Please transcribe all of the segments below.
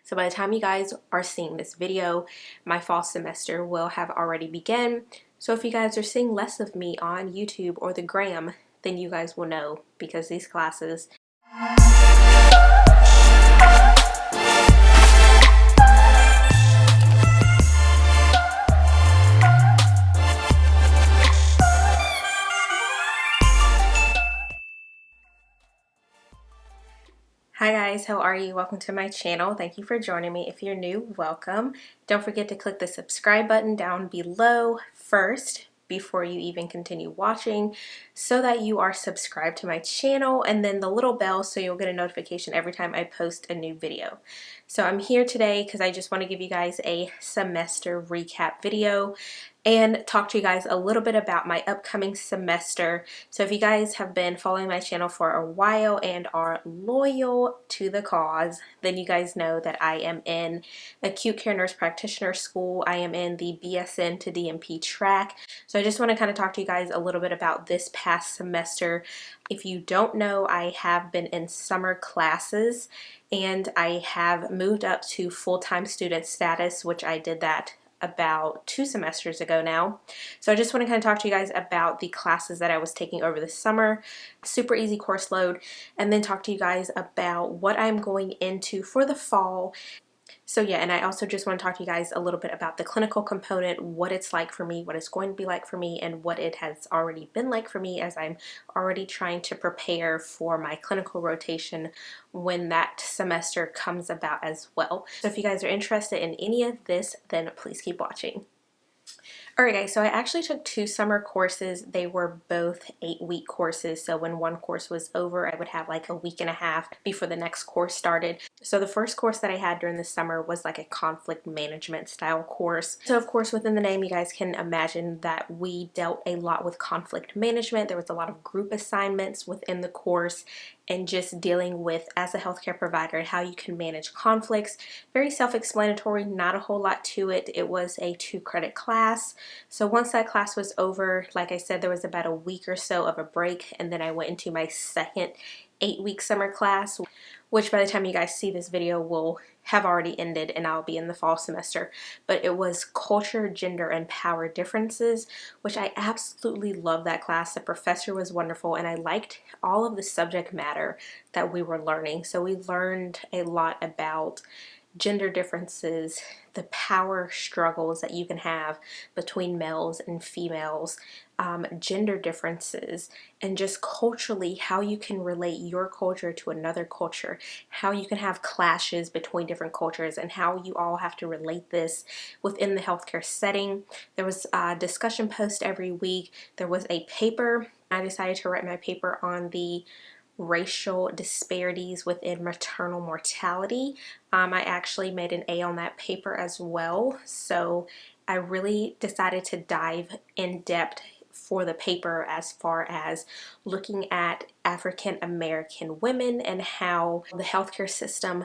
So by the time you guys are seeing this video, my fall semester will have already begun. So if you guys are seeing less of me on YouTube or the gram, then you guys will know because these classes Hi guys, how are you? Welcome to my channel. Thank you for joining me. If you're new, welcome. Don't forget to click the subscribe button down below first before you even continue watching so that you are subscribed to my channel, and then the little bell so you'll get a notification every time I post a new video. So I'm here today because I just want to give you guys a semester recap video and talk to you guys a little bit about my upcoming semester. So if you guys have been following my channel for a while and are loyal to the cause, then you guys know that I am in acute care nurse practitioner school. I am in the BSN to DNP track. So I just want to kind of talk to you guys a little bit about this past semester. If you don't know, I have been in summer classes and I have moved up to full-time student status, which I did that about 2 semesters ago now. So I just want to kind of talk to you guys about the classes that I was taking over the summer, super easy course load, and then talk to you guys about what I'm going into for the fall. So yeah, and I also just want to talk to you guys a little bit about the clinical component, what it's like for me, what it's going to be like for me, and what it has already been like for me as I'm already trying to prepare for my clinical rotation when that semester comes about as well. So if you guys are interested in any of this, then please keep watching. Alright guys, so I actually took 2 summer courses. They were both 8-week courses, so when one course was over, I would have like a week and a half before the next course started. So the first course that I had during the summer was like a conflict management style course. So of course within the name you guys can imagine that we dealt a lot with conflict management. There was a lot of group assignments within the course and just dealing with, as a healthcare provider, how you can manage conflicts. Very self-explanatory, not a whole lot to it. It was a 2-credit class. So once that class was over, like I said, there was about a week or so of a break, and then I went into my second 8-week summer class, which by the time you guys see this video will have already ended and I'll be in the fall semester. But it was culture, gender, and power differences, which I absolutely love that class. The professor was wonderful and I liked all of the subject matter that we were learning. So we learned a lot about gender differences, the power struggles that you can have between males and females, gender differences, and just culturally how you can relate your culture to another culture, how you can have clashes between different cultures, and how you all have to relate this within the healthcare setting. There was a discussion post every week. There was a paper. I decided to write my paper on the racial disparities within maternal mortality. I actually made an A on that paper as well, so I really decided to dive in depth for the paper as far as looking at African American women and how the healthcare system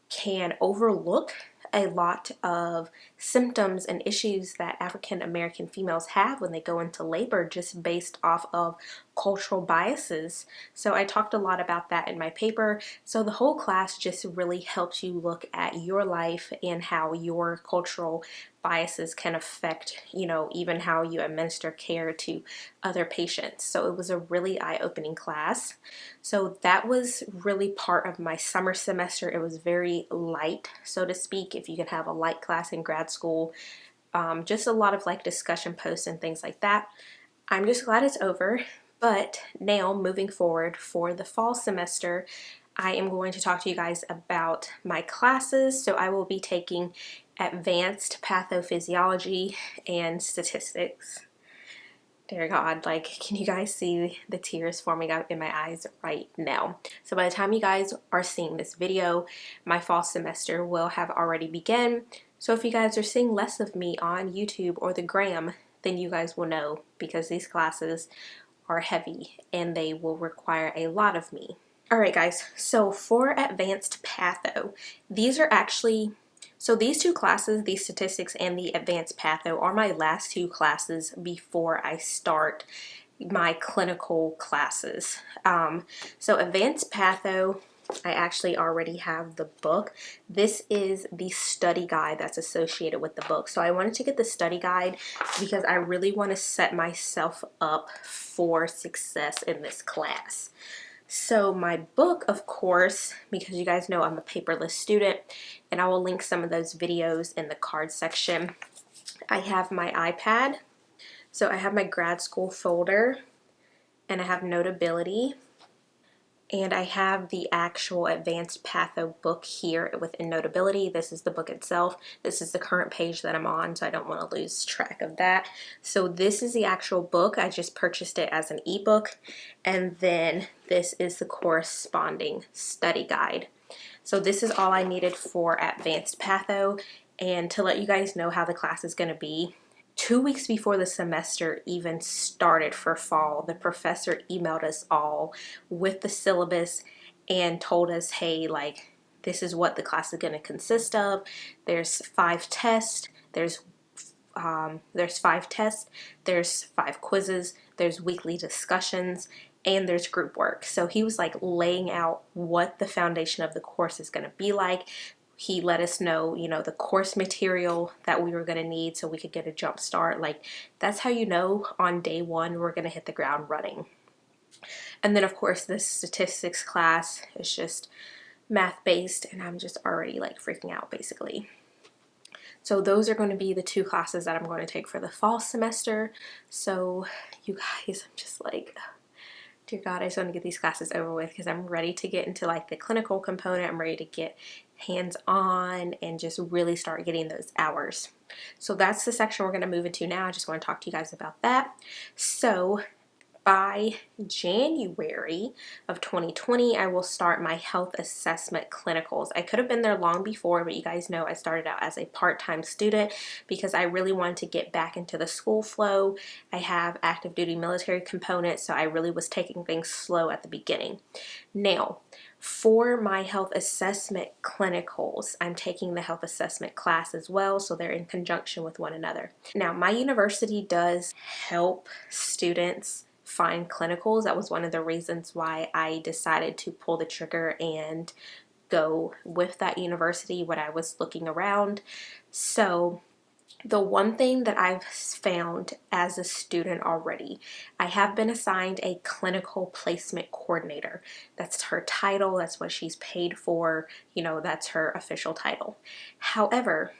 can overlook a lot of symptoms and issues that African American females have when they go into labor just based off of cultural biases. So I talked a lot about that in my paper. So the whole class just really helps you look at your life and how your cultural biases can affect, even how you administer care to other patients. So it was a really eye-opening class. So that was really part of my summer semester. It was very light, so to speak, if you can have a light class in grad school. Just a lot of like discussion posts and things like that. I'm just glad it's over. But now moving forward for the fall semester, I am going to talk to you guys about my classes. So I will be taking advanced pathophysiology and statistics. Dear God, like, can you guys see the tears forming up in my eyes right now? So by the time you guys are seeing this video, my fall semester will have already begun. So if you guys are seeing less of me on YouTube or the gram, then you guys will know because these classes are heavy and they will require a lot of me. Alright guys, so for advanced patho, these these 2 classes, the statistics and the advanced patho, are my last 2 classes before I start my clinical classes. So advanced patho I actually already have the book. This is the study guide that's associated with the book. So I wanted to get the study guide because I really want to set myself up for success in this class. So my book, of course, because you guys know I'm a paperless student, and I will link some of those videos in the card section. I have my iPad. So I have my grad school folder, and I have Notability. And I have the actual Advanced Patho book here within Notability. This is the book itself. This is the current page that I'm on, so I don't want to lose track of that. So this is the actual book. I just purchased it as an ebook. And then this is the corresponding study guide. So this is all I needed for Advanced Patho. And to let you guys know how the class is going to be, 2 weeks before the semester even started for fall, the professor emailed us all with the syllabus and told us, hey, like, this is what the class is going to consist of. There's 5 tests. There's 5 tests. There's 5 quizzes. There's weekly discussions, and there's group work. So he was like laying out what the foundation of the course is going to be like. He let us know, you know, the course material that we were going to need so we could get a jump start. Like, that's how you know on day 1 we're going to hit the ground running. And then, of course, this statistics class is just math-based, and I'm just already like freaking out, basically. So those are going to be the 2 classes that I'm going to take for the fall semester. So you guys, I'm just like, dear God, I just want to get these classes over with because I'm ready to get into like the clinical component. I'm ready to get hands-on and just really start getting those hours. So that's the section we're going to move into now. I just want to talk to you guys about that. So by January of 2020, I will start my health assessment clinicals. I could have been there long before, but you guys know I started out as a part-time student because I really wanted to get back into the school flow. I have active duty military components, so I really was taking things slow at the beginning. Now, for my health assessment clinicals, I'm taking the health assessment class as well, so they're in conjunction with one another. Now, my university does help students find clinicals. That was one of the reasons why I decided to pull the trigger and go with that university when I was looking around. So the one thing that I've found as a student already, I have been assigned a clinical placement coordinator. That's her title. That's what she's paid for. You know, that's her official title. However,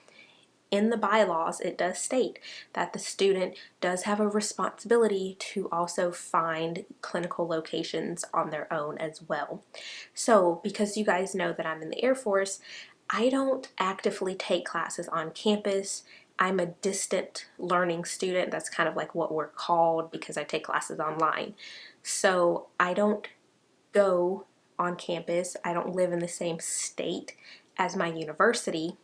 in the bylaws, it does state that the student does have a responsibility to also find clinical locations on their own as well. So, because you guys know that I'm in the Air Force, I don't actively take classes on campus. I'm a distant learning student. That's kind of like what we're called because I take classes online. So I don't go on campus. I don't live in the same state as my university.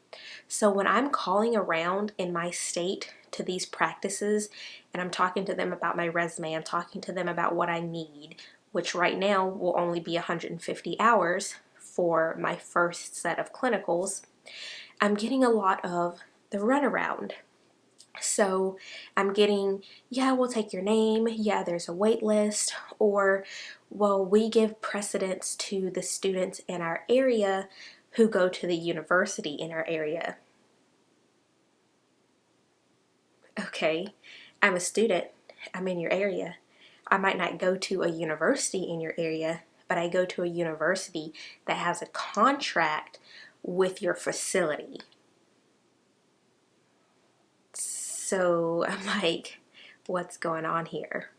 So when I'm calling around in my state to these practices and I'm talking to them about my resume, I'm talking to them about what I need, which right now will only be 150 hours for my first set of clinicals, I'm getting a lot of the runaround. So I'm getting, yeah, we'll take your name. Yeah, there's a wait list. Or, well, we give precedence to the students in our area who go to the university in our area. Okay, I'm a student. I'm in your area. I might not go to a university in your area, but I go to a university that has a contract with your facility. So I'm like, what's going on here?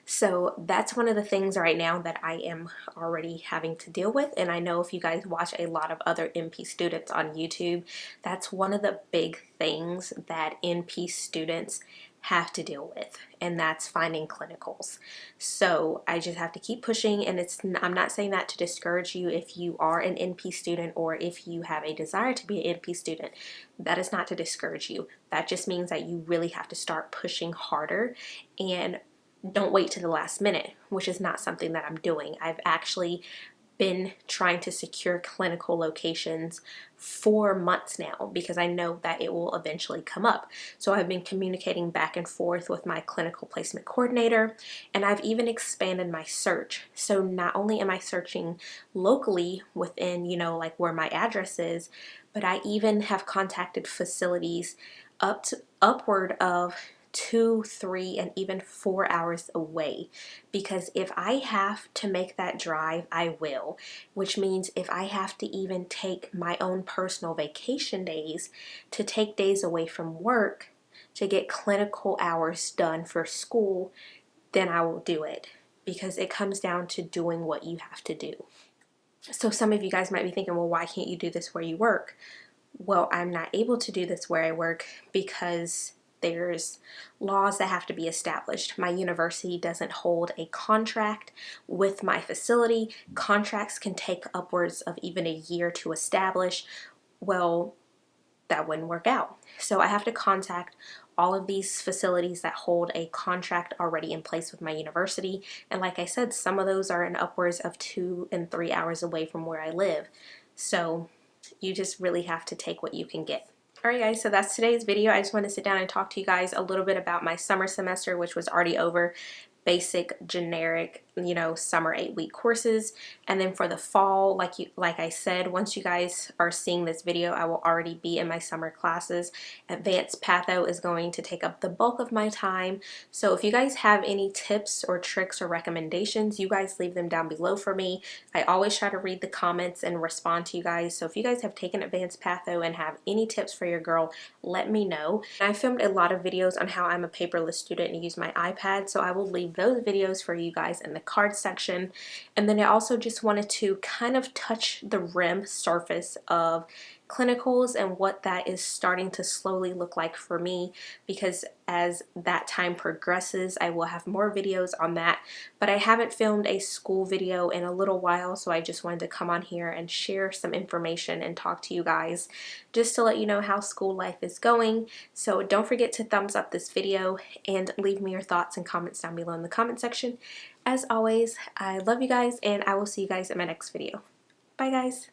So that's one of the things right now that I am already having to deal with. And I know if you guys watch a lot of other NP students on YouTube, that's one of the big things that NP students have to deal with, and that's finding clinicals. So I just have to keep pushing, and I'm not saying that to discourage you if you are an NP student or if you have a desire to be an NP student. That is not to discourage you. That just means that you really have to start pushing harder and don't wait to the last minute, which is not something that I'm doing. I've actually been trying to secure clinical locations for months now because I know that it will eventually come up. So I've been communicating back and forth with my clinical placement coordinator, and I've even expanded my search. So not only am I searching locally within, like where my address is, but I even have contacted facilities upward of 2, 3, and even 4 hours away, because if I have to make that drive, I will, which means if I have to even take my own personal vacation days to take days away from work to get clinical hours done for school, then I will do it, because it comes down to doing what you have to do. So some of you guys might be thinking, well, why can't you do this where you work? Well, I'm not able to do this where I work because there's laws that have to be established. My university doesn't hold a contract with my facility. Contracts can take upwards of even a year to establish. Well, that wouldn't work out. So I have to contact all of these facilities that hold a contract already in place with my university. And like I said, some of those are in upwards of 2 and 3 hours away from where I live. So you just really have to take what you can get. Alright guys, so that's today's video. I just want to sit down and talk to you guys a little bit about my summer semester, which was already over. Basic, generic, summer 8-week courses. And then for the fall, like I said, once you guys are seeing this video, I will already be in my summer classes. Advanced Patho is going to take up the bulk of my time. So if you guys have any tips or tricks or recommendations, you guys leave them down below for me. I always try to read the comments and respond to you guys. So if you guys have taken Advanced Patho and have any tips for your girl, let me know. I filmed a lot of videos on how I'm a paperless student and use my iPad, so I will leave those videos for you guys in the card section. And then I also just wanted to kind of touch the rim surface of clinicals and what that is starting to slowly look like for me, because as that time progresses, I will have more videos on that. But I haven't filmed a school video in a little while, so I just wanted to come on here and share some information and talk to you guys just to let you know how school life is going. So don't forget to thumbs up this video and leave me your thoughts and comments down below in the comment section. As always, I love you guys, and I will see you guys in my next video. Bye guys.